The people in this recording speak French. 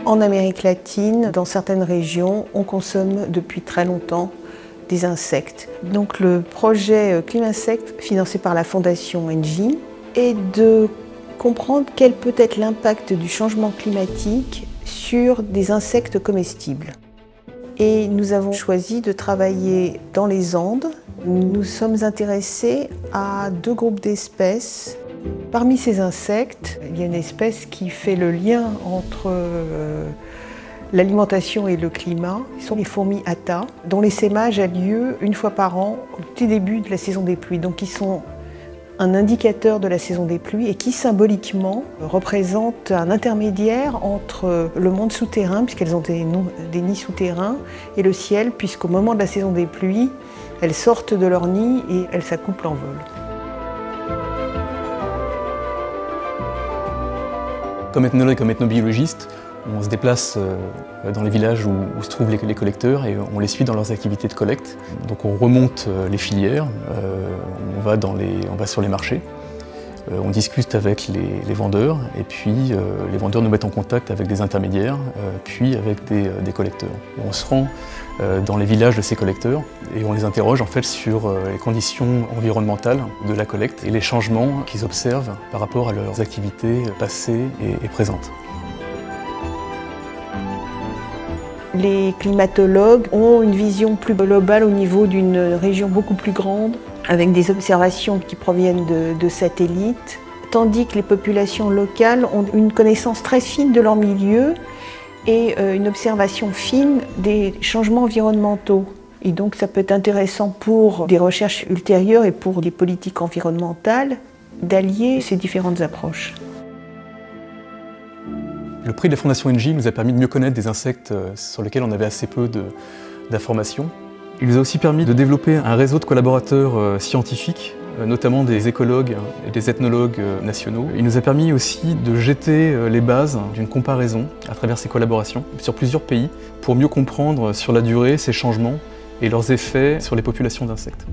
En Amérique latine, dans certaines régions, on consomme depuis très longtemps des insectes. Donc le projet Climansect, financé par la fondation Engie, est de comprendre quel peut être l'impact du changement climatique sur des insectes comestibles. Et nous avons choisi de travailler dans les Andes. Nous sommes intéressés à 2 groupes d'espèces. Parmi ces insectes, il y a une espèce qui fait le lien entre l'alimentation et le climat. Ce sont les fourmis Atta, dont l'essaimage a lieu 1 fois par an au tout début de la saison des pluies. Donc ils sont un indicateur de la saison des pluies et qui symboliquement représentent un intermédiaire entre le monde souterrain, puisqu'elles ont des nids souterrains, et le ciel, puisqu'au moment de la saison des pluies, elles sortent de leur nid et elles s'accouplent en vol. Comme ethnologue et comme ethnobiologiste, on se déplace dans les villages où se trouvent les collecteurs et on les suit dans leurs activités de collecte. Donc on remonte les filières, on va sur les marchés, on discute avec les vendeurs et puis les vendeurs nous mettent en contact avec des intermédiaires, puis avec des collecteurs. Et on se rend dans les villages de ces collecteurs et on les interroge en fait sur les conditions environnementales de la collecte et les changements qu'ils observent par rapport à leurs activités passées et présentes. Les climatologues ont une vision plus globale au niveau d'une région beaucoup plus grande, avec des observations qui proviennent de satellites, tandis que les populations locales ont une connaissance très fine de leur milieu et une observation fine des changements environnementaux. Et donc ça peut être intéressant pour des recherches ultérieures et pour des politiques environnementales d'allier ces différentes approches. Le prix de la Fondation Engie nous a permis de mieux connaître des insectes sur lesquels on avait assez peu d'informations. Il nous a aussi permis de développer un réseau de collaborateurs scientifiques, notamment des écologues et des ethnologues nationaux. Il nous a permis aussi de jeter les bases d'une comparaison à travers ces collaborations sur plusieurs pays pour mieux comprendre sur la durée ces changements et leurs effets sur les populations d'insectes.